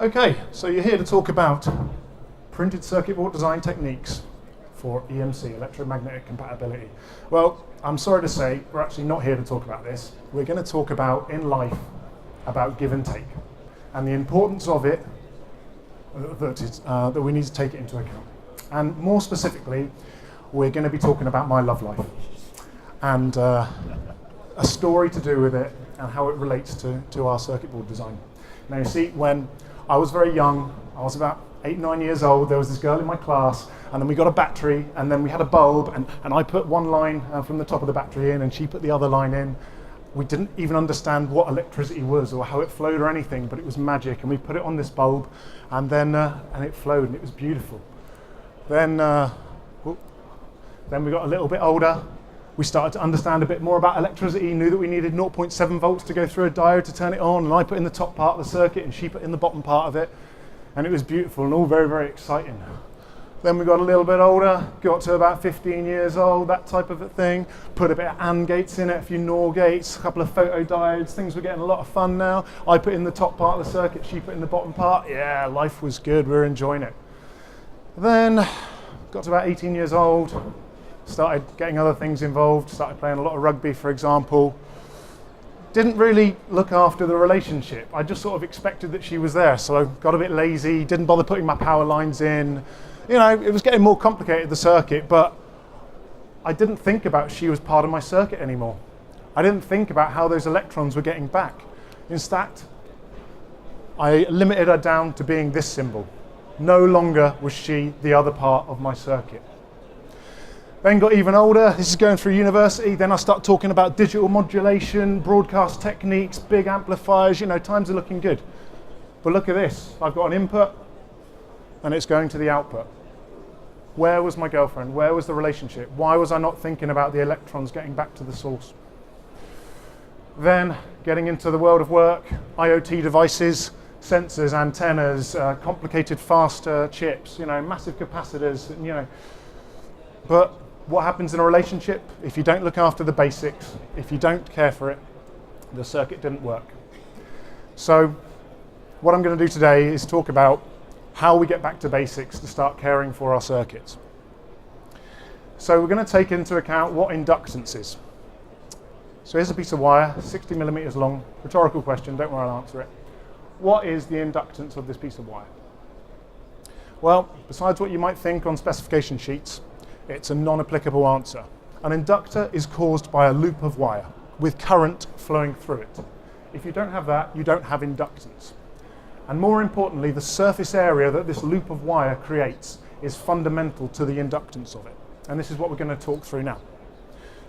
Okay, so you're here to talk about printed circuit board design techniques for EMC, electromagnetic compatibility. Well, I'm sorry to say, we're actually not here to talk about this. We're going to talk about, in life, about give and take, and the importance of it that we need to take it into account. And more specifically, we're going to be talking about my love life, and a story to do with it, and how it relates to our circuit board design. Now you see, when I was very young, I was about 8, 9 years old, there was this girl in my class, and then we got a battery, and then we had a bulb, and I put one line from the top of the battery in, and she put the other line in. We didn't even understand what electricity was or how it flowed or anything, but it was magic, and we put it on this bulb, and then and it flowed, and it was beautiful. Then we got a little bit older. We started to understand a bit more about electricity, knew that we needed 0.7 volts to go through a diode to turn it on, and I put in the top part of the circuit, and she put in the bottom part of it, and it was beautiful and all very, very exciting. Then we got a little bit older, got to about 15 years old, that type of a thing, put a bit of AND gates in it, a few NOR gates, a couple of photodiodes, things were getting a lot of fun now. I put in the top part of the circuit, she put in the bottom part. Yeah, life was good, we were enjoying it. Then got to about 18 years old, started getting other things involved, started playing a lot of rugby, for example. Didn't really look after the relationship. I just sort of expected that she was there, so I got a bit lazy, didn't bother putting my power lines in. You know, it was getting more complicated, the circuit, but I didn't think about she was part of my circuit anymore. I didn't think about how those electrons were getting back. In fact, I limited her down to being this symbol. No longer was she the other part of my circuit. Then got even older, this is going through university, then I start talking about digital modulation, broadcast techniques, big amplifiers, you know, times are looking good. But look at this, I've got an input and it's going to the output. Where was my girlfriend? Where was the relationship? Why was I not thinking about the electrons getting back to the source? Then getting into the world of work, IoT devices, sensors, antennas, complicated faster chips, you know, massive capacitors, you know. But what happens in a relationship? If you don't look after the basics, if you don't care for it, the circuit didn't work. So what I'm going to do today is talk about how we get back to basics to start caring for our circuits. So we're going to take into account what inductance is. So here's a piece of wire, 60 millimeters long. Rhetorical question, don't worry, I'll answer it. What is the inductance of this piece of wire? Well, besides what you might think on specification sheets, it's a non-applicable answer. An inductor is caused by a loop of wire with current flowing through it. If you don't have that, you don't have inductance. And more importantly, the surface area that this loop of wire creates is fundamental to the inductance of it. And this is what we're going to talk through now.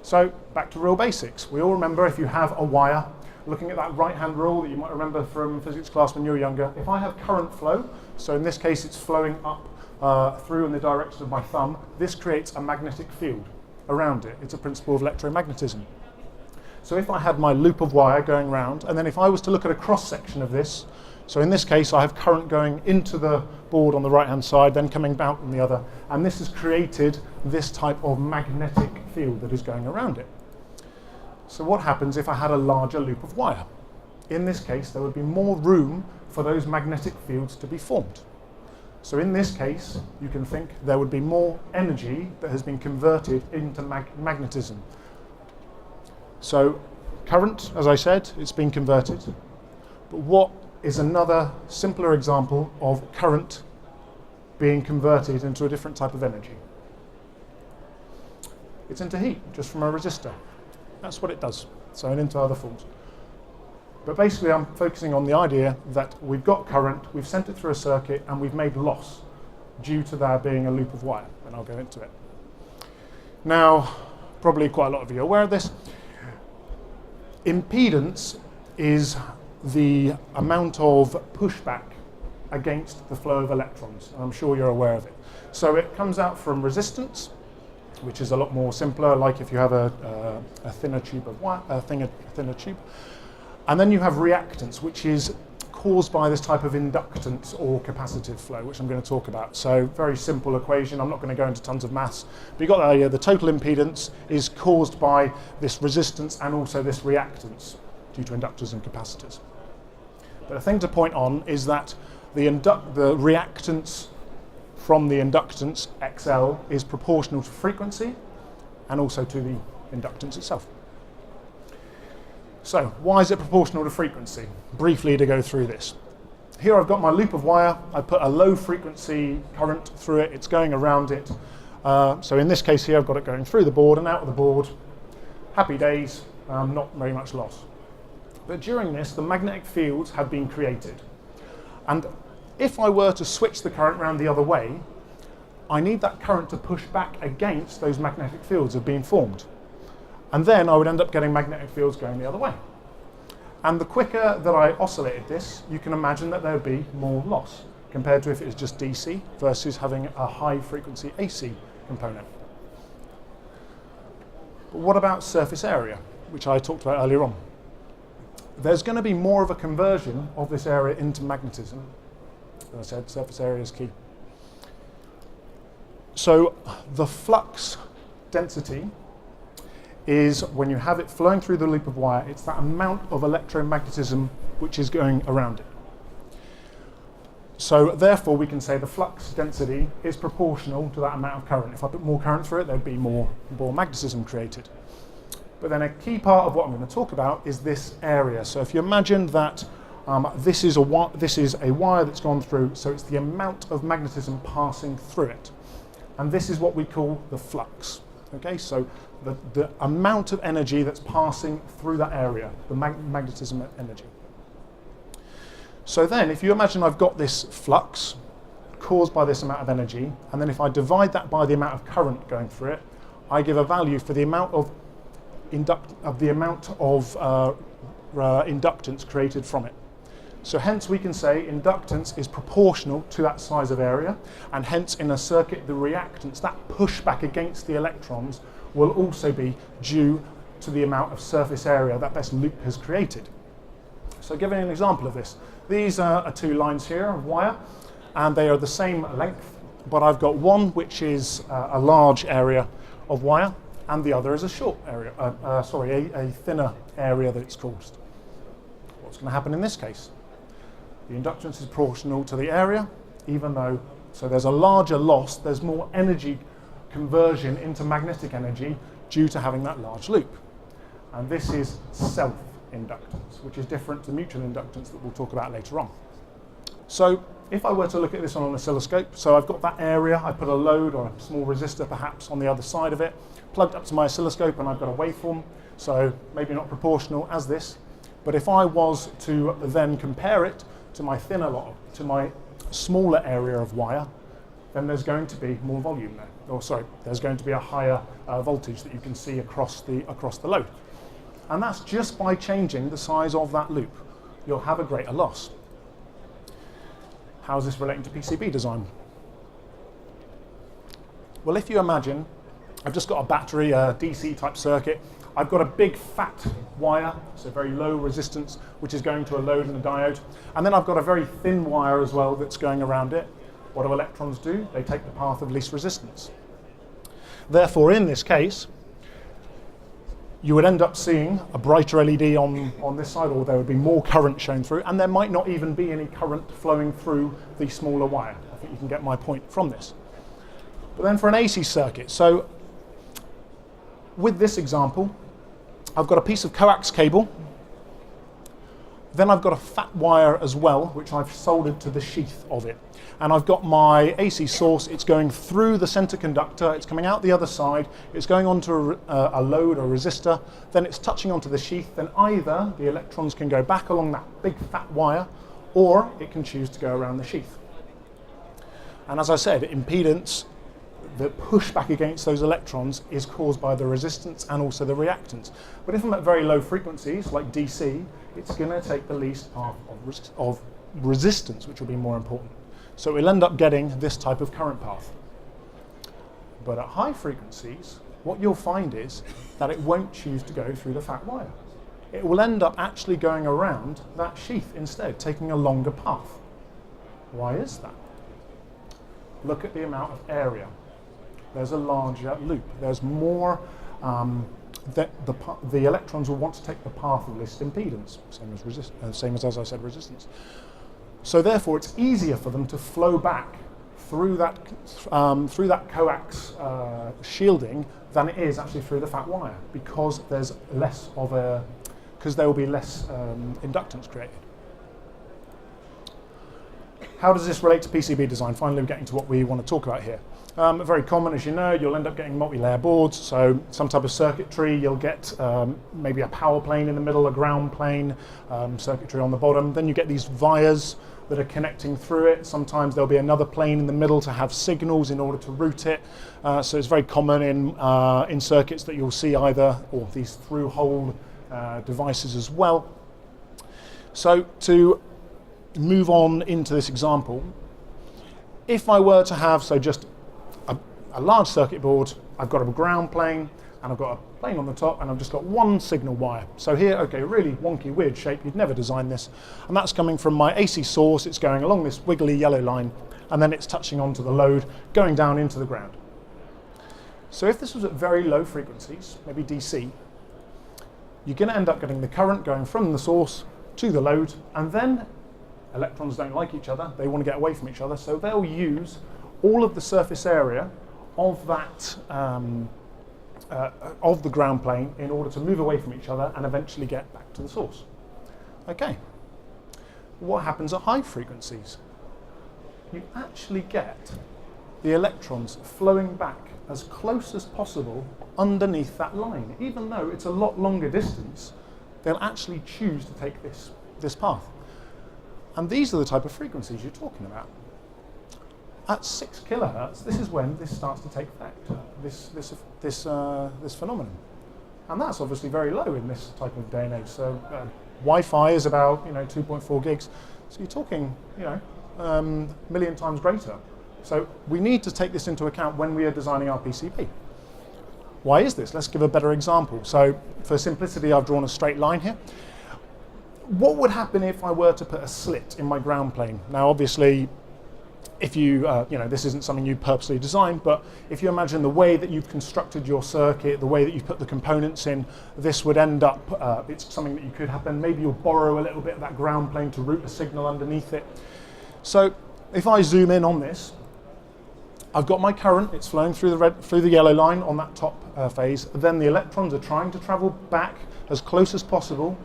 So back to real basics. We all remember, if you have a wire, looking at that right-hand rule that you might remember from physics class when you were younger, if I have current flow, so in this case it's flowing up through in the direction of my thumb, this creates a magnetic field around it. It's a principle of electromagnetism. So if I had my loop of wire going round, and then if I was to look at a cross-section of this, so in this case I have current going into the board on the right-hand side, then coming out on the other, and this has created this type of magnetic field that is going around it. So what happens if I had a larger loop of wire? In this case, there would be more room for those magnetic fields to be formed. So in this case, you can think there would be more energy that has been converted into magnetism. So current, as I said, it's been converted. But what is another simpler example of current being converted into a different type of energy? It's into heat, just from a resistor. That's what it does, so and into other forms. But basically I'm focusing on the idea that we've got current, we've sent it through a circuit, and we've made loss due to there being a loop of wire, and I'll go into it. Now, probably quite a lot of you are aware of this. Impedance is the amount of pushback against the flow of electrons, and I'm sure you're aware of it. So it comes out from resistance, which is a lot more simpler, like if you have a thinner tube of wire, a thinner tube. And then you have reactance, which is caused by this type of inductance or capacitive flow, which I'm going to talk about. So very simple equation. I'm not going to go into tons of maths. But you've got the total impedance is caused by this resistance and also this reactance due to inductors and capacitors. But the thing to point on is that the reactance from the inductance, XL, is proportional to frequency and also to the inductance itself. So why is it proportional to frequency? Briefly to go through this. Here I've got my loop of wire. I put a low frequency current through it. It's going around it. So in this case here, I've got it going through the board and out of the board. Happy days, not very much loss. But during this, the magnetic fields have been created. And if I were to switch the current around the other way, I need that current to push back against those magnetic fields that have been formed. And then I would end up getting magnetic fields going the other way. And the quicker that I oscillated this, you can imagine that there would be more loss compared to if it was just DC versus having a high frequency AC component. But what about surface area, which I talked about earlier on? There's going to be more of a conversion of this area into magnetism. As I said, surface area is key. So the flux density is when you have it flowing through the loop of wire, it's that amount of electromagnetism which is going around it. So therefore we can say the flux density is proportional to that amount of current. If I put more current through it, there'd be more magnetism created. But then a key part of what I'm going to talk about is this area. So if you imagine that this is a wire that's gone through, so it's the amount of magnetism passing through it. And this is what we call the flux. Okay, so the amount of energy that's passing through that area, the magnetism energy. So then, if you imagine I've got this flux caused by this amount of energy, and then if I divide that by the amount of current going through it, I give a value for the amount of inductance created from it. So hence we can say inductance is proportional to that size of area, and hence in a circuit the reactance, that pushback against the electrons, will also be due to the amount of surface area that this loop has created. So giving an example of this, these are two lines here of wire, and they are the same length, but I've got one which is a large area of wire, and the other is a short area, a thinner area that it's caused. What's going to happen in this case? The inductance is proportional to the area, even though, so there's a larger loss, there's more energy conversion into magnetic energy due to having that large loop. And this is self-inductance, which is different to mutual inductance that we'll talk about later on. So if I were to look at this on an oscilloscope, so I've got that area, I put a load or a small resistor perhaps on the other side of it, plugged up to my oscilloscope, and I've got a waveform, so maybe not proportional as this, but if I was to then compare it to my thinner lot, to my smaller area of wire, then there's going to be more volume there. There's going to be a higher voltage that you can see across the load. And that's just by changing the size of that loop. You'll have a greater loss. How is this relating to PCB design? Well, if you imagine, I've just got a battery, a DC type circuit. I've got a big fat wire, so very low resistance, which is going to a load and a diode. And then I've got a very thin wire as well that's going around it. What do electrons do? They take the path of least resistance. Therefore, in this case, you would end up seeing a brighter LED on this side, or there would be more current shown through, and there might not even be any current flowing through the smaller wire. I think you can get my point from this. But then for an AC circuit, so with this example, I've got a piece of coax cable. Then I've got a fat wire as well, which I've soldered to the sheath of it. And I've got my AC source. It's going through the center conductor. It's coming out the other side. It's going onto a load or resistor. Then it's touching onto the sheath. Then either the electrons can go back along that big fat wire, or it can choose to go around the sheath. And as I said, impedance, the pushback against those electrons, is caused by the resistance and also the reactance. But if I'm at very low frequencies, like DC, it's going to take the least path of resistance, which will be more important. So we'll end up getting this type of current path. But at high frequencies, what you'll find is that it won't choose to go through the fat wire. It will end up actually going around that sheath instead, taking a longer path. Why is that? Look at the amount of area. There's a larger loop. There's more, the electrons will want to take the path of least impedance, same as I said, resistance. So therefore, it's easier for them to flow back through that coax shielding than it is actually through the fat wire, because there's less of a, because there will be less inductance created. How does this relate to PCB design? Finally, we're getting to what we want to talk about here. Very common, as you know, you'll end up getting multi-layer boards, so some type of circuitry. You'll get maybe a power plane in the middle, a ground plane, circuitry on the bottom. Then you get these vias that are connecting through it. Sometimes there'll be another plane in the middle to have signals in order to route it. So it's very common in circuits that you'll see either, or these through-hole devices as well. So to move on into this example, if I were to have, so just a large circuit board, I've got a ground plane, and I've got a plane on the top, and I've just got one signal wire. So here, okay, really wonky, weird shape, you'd never design this, and that's coming from my AC source, it's going along this wiggly yellow line, and then it's touching onto the load, going down into the ground. So if this was at very low frequencies, maybe DC, you're going to end up getting the current going from the source to the load, and then electrons don't like each other, they want to get away from each other, so they'll use all of the surface area of that of the ground plane in order to move away from each other and eventually get back to the source. Okay, what happens at high frequencies? You actually get the electrons flowing back as close as possible underneath that line. Even though it's a lot longer distance, they'll actually choose to take this path. And these are the type of frequencies you're talking about. At 6 kilohertz, this is when this starts to take effect, this phenomenon. And that's obviously very low in this type of day and age. So Wi-Fi is about 2.4 gigs. So you're talking a million times greater. So we need to take this into account when we are designing our PCB. Why is this? Let's give a better example. So for simplicity, I've drawn a straight line here. What would happen if I were to put a slit in my ground plane? Now, obviously, if you, this isn't something you purposely designed, but if you imagine the way that you've constructed your circuit, the way that you've put the components in, this would end up, it's something that you could happen. Maybe you'll borrow a little bit of that ground plane to route a signal underneath it. So if I zoom in on this, I've got my current, it's flowing through the yellow line on that top phase. Then the electrons are trying to travel back as close as possible.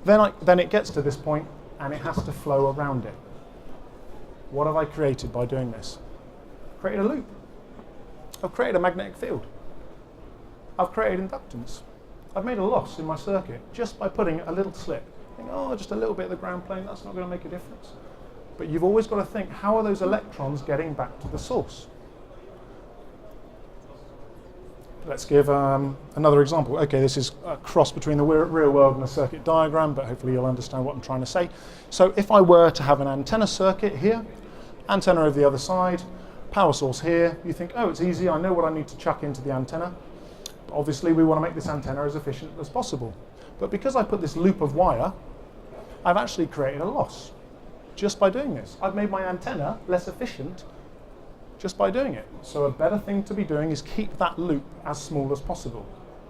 Then it gets to this point and it has to flow around it. What have I created by doing this? Created a loop. I've created a magnetic field. I've created inductance. I've made a loss in my circuit just by putting a little slit. Think, oh, just a little bit of the ground plane, that's not going to make a difference. But you've always got to think, how are those electrons getting back to the source? Let's give another example. Okay, this is a cross between the real world and a circuit diagram, but hopefully you'll understand what I'm trying to say. So if I were to have an antenna circuit here, antenna over the other side, power source here, you think, oh, it's easy, I know what I need to chuck into the antenna. But obviously, we want to make this antenna as efficient as possible. But because I put this loop of wire, I've actually created a loss just by doing this. I've made my antenna less efficient just by doing it. So a better thing to be doing is keep that loop as small as possible.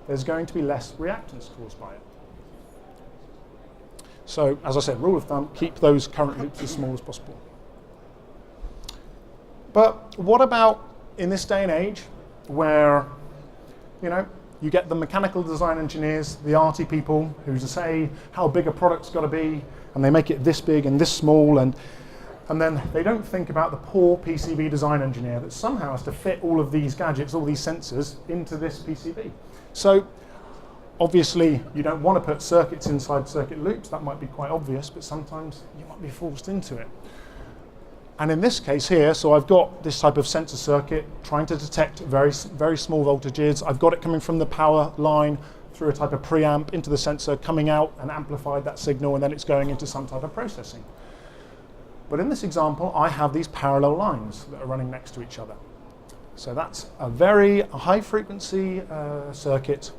There's going to be less reactance caused by it. So as I said, rule of thumb, keep those current loops as small as possible. But what about in this day and age where, you get the mechanical design engineers, the arty people who say how big a product's got to be, and they make it this big and this small, and then they don't think about the poor PCB design engineer that somehow has to fit all of these gadgets, all these sensors into this PCB. So obviously you don't want to put circuits inside circuit loops, that might be quite obvious, but sometimes you might be forced into it. And in this case here, so I've got this type of sensor circuit trying to detect very, very small voltages. I've got it coming from the power line through a type of preamp into the sensor, coming out and amplified that signal, and then it's going into some type of processing. But in this example, I have these parallel lines that are running next to each other. So that's a very high frequency circuit,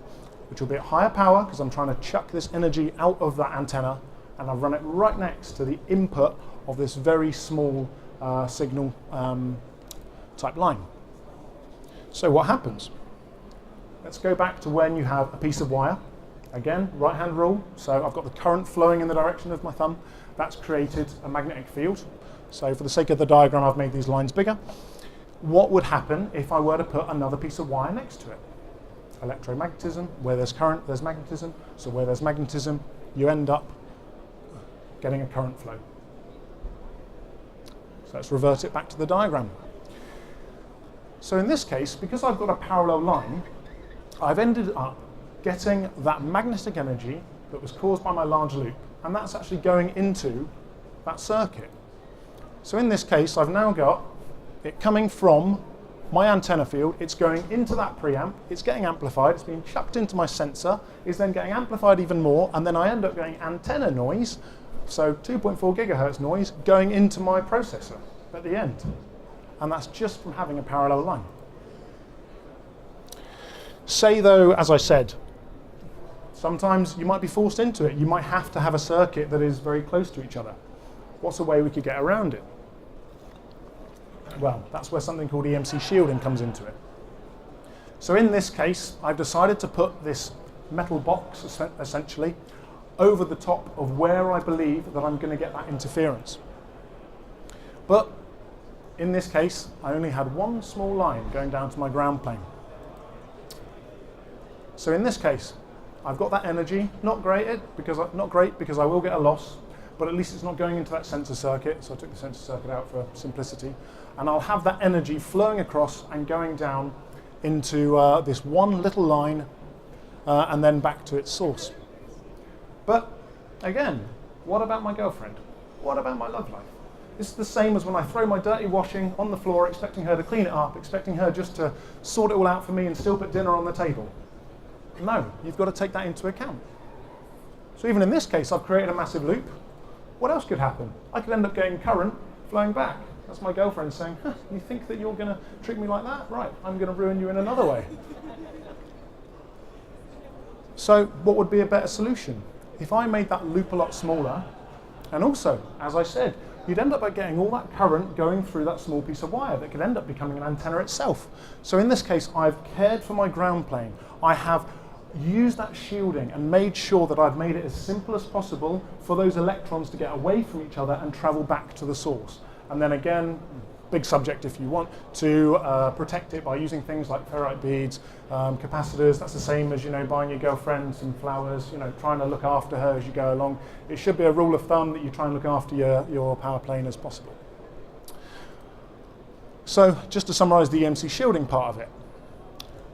which will be at higher power because I'm trying to chuck this energy out of that antenna, and I've run it right next to the input of this very small signal type line. So what happens? Let's go back to when you have a piece of wire. Again, right-hand rule. So I've got the current flowing in the direction of my thumb. That's created a magnetic field. So for the sake of the diagram, I've made these lines bigger. What would happen if I were to put another piece of wire next to it? Electromagnetism, where there's current, there's magnetism. So where there's magnetism, you end up getting a current flow. So let's revert it back to the diagram. So in this case, because I've got a parallel line, I've ended up getting that magnetic energy that was caused by my large loop, and that's actually going into that circuit. So in this case, I've now got it coming from my antenna field, it's going into that preamp, it's getting amplified, it's being chucked into my sensor, it's then getting amplified even more, and then I end up getting antenna noise, so 2.4 gigahertz noise, going into my processor at the end. And that's just from having a parallel line. Say though, as I said, sometimes you might be forced into it. You might have to have a circuit that is very close to each other. What's a way we could get around it? Well, that's where something called EMC shielding comes into it. So in this case, I've decided to put this metal box, essentially, over the top of where I believe that I'm going to get that interference. But in this case, I only had one small line going down to my ground plane. So in this case, I've got that energy, not great because I will get a loss, but at least it's not going into that sensor circuit, so I took the sensor circuit out for simplicity, and I'll have that energy flowing across and going down into this one little line and then back to its source. But again, what about my girlfriend? What about my love life? It's the same as when I throw my dirty washing on the floor, expecting her to clean it up, expecting her just to sort it all out for me and still put dinner on the table. No, you've got to take that into account. So even in this case, I've created a massive loop. What else could happen? I could end up getting current flowing back. That's my girlfriend saying, huh, you think that you're going to treat me like that? Right, I'm going to ruin you in another way. So what would be a better solution? If I made that loop a lot smaller, and also, as I said, you'd end up by getting all that current going through that small piece of wire that could end up becoming an antenna itself. So in this case, I've cared for my ground plane. I have used that shielding and made sure that I've made it as simple as possible for those electrons to get away from each other and travel back to the source. And then again, big subject if you want, to protect it by using things like ferrite beads, capacitors. That's the same as, buying your girlfriend some flowers, trying to look after her as you go along. It should be a rule of thumb that you try and look after your power plane as possible. So just to summarize the EMC shielding part of it,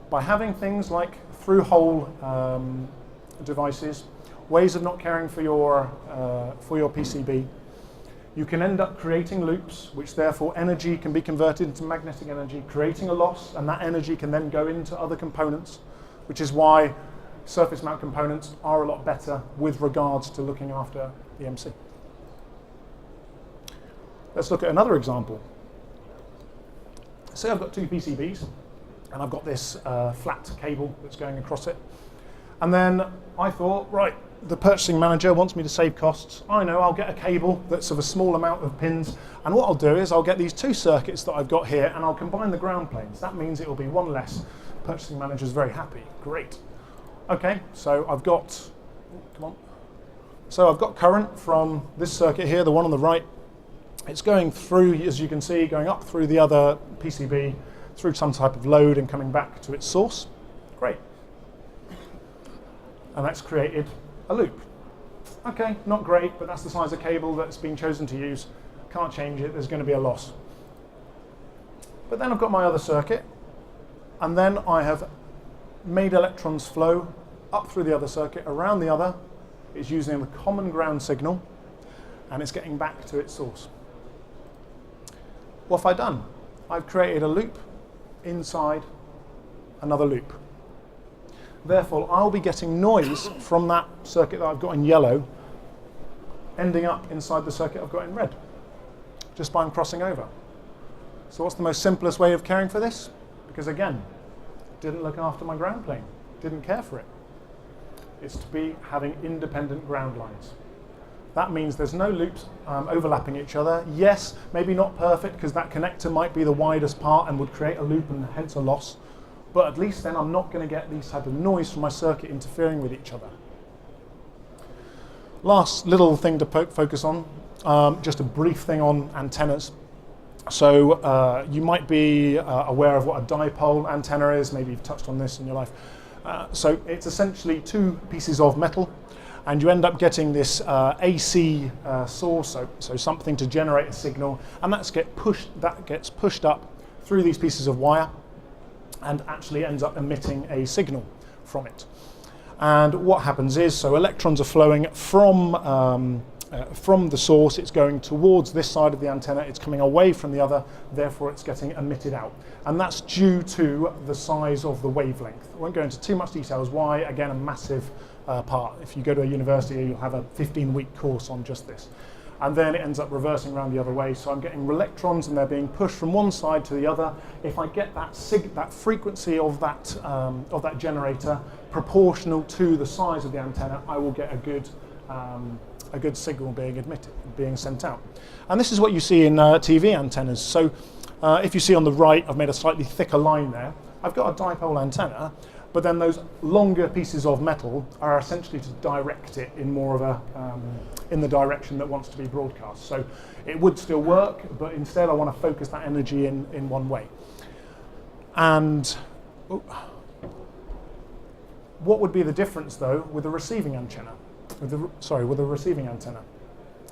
by having things like through-hole devices, ways of not caring for your PCB, you can end up creating loops, which therefore energy can be converted into magnetic energy, creating a loss, and that energy can then go into other components, which is why surface mount components are a lot better with regards to looking after EMC. Let's look at another example. Say I've got two PCBs, and I've got this flat cable that's going across it. And then I thought, right, the purchasing manager wants me to save costs. I know, I'll get a cable that's of a small amount of pins. And what I'll do is I'll get these two circuits that I've got here and I'll combine the ground planes. That means it will be one less. Purchasing manager's very happy. Great. Okay, so I've got, So I've got current from this circuit here, the one on the right. It's going through, as you can see, going up through the other PCB, through some type of load and coming back to its source. Great. And that's created a loop. Okay, not great, but that's the size of cable that's been chosen to use. Can't change it, there's going to be a loss. But then I've got my other circuit, and then I have made electrons flow up through the other circuit, around the other. It's using the common ground signal, and it's getting back to its source. What have I done? I've created a loop inside another loop. Therefore, I'll be getting noise from that circuit that I've got in yellow ending up inside the circuit I've got in red, just by crossing over. So what's the most simplest way of caring for this? Because again, didn't look after my ground plane, didn't care for it. It's to be having independent ground lines. That means there's no loops overlapping each other. Yes, maybe not perfect because that connector might be the widest part and would create a loop and hence a loss. But at least then I'm not going to get these type of noise from my circuit interfering with each other. Last little thing to focus on, just a brief thing on antennas. So you might be aware of what a dipole antenna is. Maybe you've touched on this in your life. So it's essentially two pieces of metal, and you end up getting this AC source, so something to generate a signal, and that gets pushed up through these pieces of wire, and actually ends up emitting a signal from it. And what happens is, so electrons are flowing from the source, it's going towards this side of the antenna, it's coming away from the other, therefore it's getting emitted out. And that's due to the size of the wavelength. I won't go into too much details why, again, a massive part. If you go to a university, you'll have a 15-week course on just this. And then it ends up reversing around the other way, so I'm getting electrons and they're being pushed from one side to the other. If I get that frequency of that generator proportional to the size of the antenna, I will get a good signal being sent out. And this is what you see in TV antennas. So if you see on the right, I've made a slightly thicker line there. I've got a dipole antenna, but then those longer pieces of metal are essentially to direct it in more of a in the direction that wants to be broadcast. So it would still work, but instead I want to focus that energy in one way. And what would be the difference, though, with a receiving antenna? With a receiving antenna,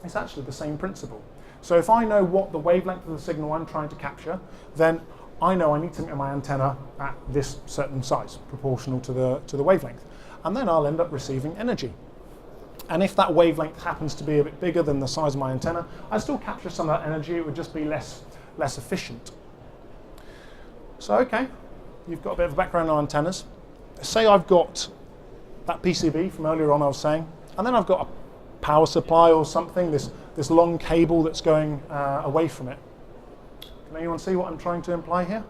it's actually the same principle. So if I know what the wavelength of the signal I'm trying to capture, then I know I need to make my antenna at this certain size, proportional to the wavelength, and then I'll end up receiving energy. And if that wavelength happens to be a bit bigger than the size of my antenna, I still capture some of that energy. It would just be less efficient. So okay, you've got a bit of a background on antennas. Say I've got that PCB from earlier on I was saying, and then I've got a power supply or something, this long cable that's going away from it. Can anyone see what I'm trying to imply here?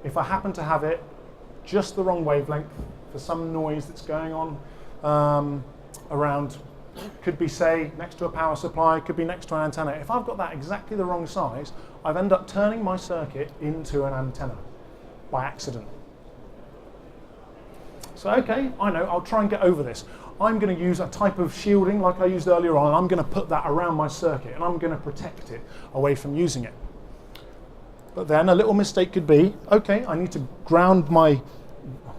If I happen to have it just the wrong wavelength for some noise that's going on around, could be, say, next to a power supply, could be next to an antenna. If I've got that exactly the wrong size, I've ended up turning my circuit into an antenna by accident. So okay, I know, I'll try and get over this. I'm going to use a type of shielding like I used earlier on, and I'm going to put that around my circuit, and I'm going to protect it away from using it. But then a little mistake could be, okay, I need to ground my,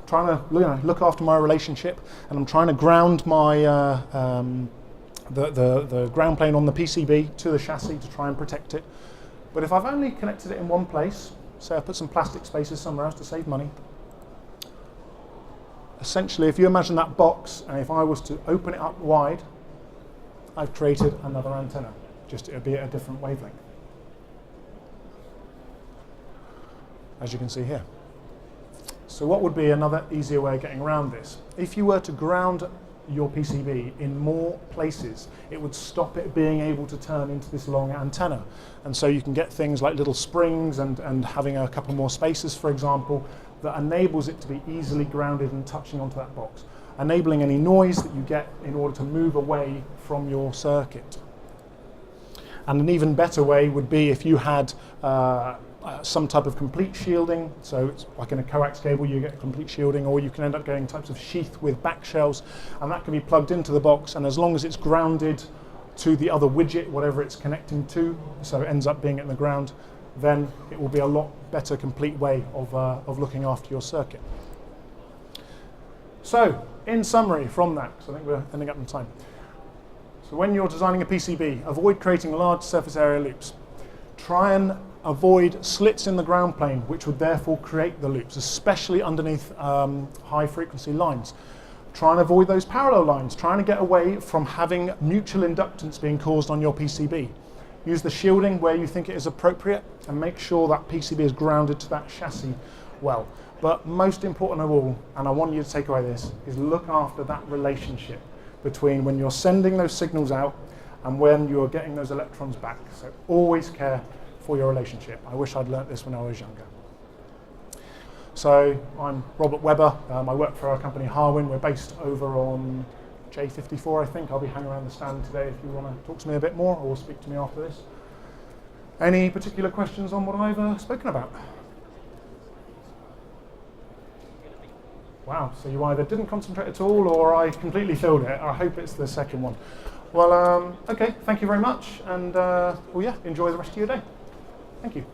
trying to look after my relationship, and I'm trying to ground my the ground plane on the PCB to the chassis to try and protect it. But if I've only connected it in one place, say I put some plastic spaces somewhere else to save money, essentially, if you imagine that box, and if I was to open it up wide, I've created another antenna, just it would be at a different wavelength, as you can see here. So what would be another easier way of getting around this? If you were to ground your PCB in more places, it would stop it being able to turn into this long antenna. And so you can get things like little springs and having a couple more spaces, for example, that enables it to be easily grounded and touching onto that box, enabling any noise that you get in order to move away from your circuit. And an even better way would be if you had some type of complete shielding, so it's like in a coax cable you get complete shielding, or you can end up getting types of sheath with back shells, and that can be plugged into the box, and as long as it's grounded to the other widget, whatever it's connecting to, so it ends up being in the ground, then it will be a lot better complete way of looking after your circuit. So, in summary from that, because I think we're ending up in time. So when you're designing a PCB, avoid creating large surface area loops. Try and avoid slits in the ground plane, which would therefore create the loops, especially underneath high frequency lines. Try and avoid those parallel lines, trying to get away from having mutual inductance being caused on your PCB. Use the shielding where you think it is appropriate, and make sure that PCB is grounded to that chassis well. But most important of all, and I want you to take away this, is look after that relationship between when you're sending those signals out and when you're getting those electrons back. So always care for your relationship. I wish I'd learnt this when I was younger. So I'm Robert Webber. I work for our company Harwin. We're based over on J54, I think. I'll be hanging around the stand today if you want to talk to me a bit more, or speak to me after this. Any particular questions on what I've spoken about? Wow, so you either didn't concentrate at all or I completely filled it. I hope it's the second one. Well, okay, thank you very much, and well, yeah, enjoy the rest of your day. Thank you.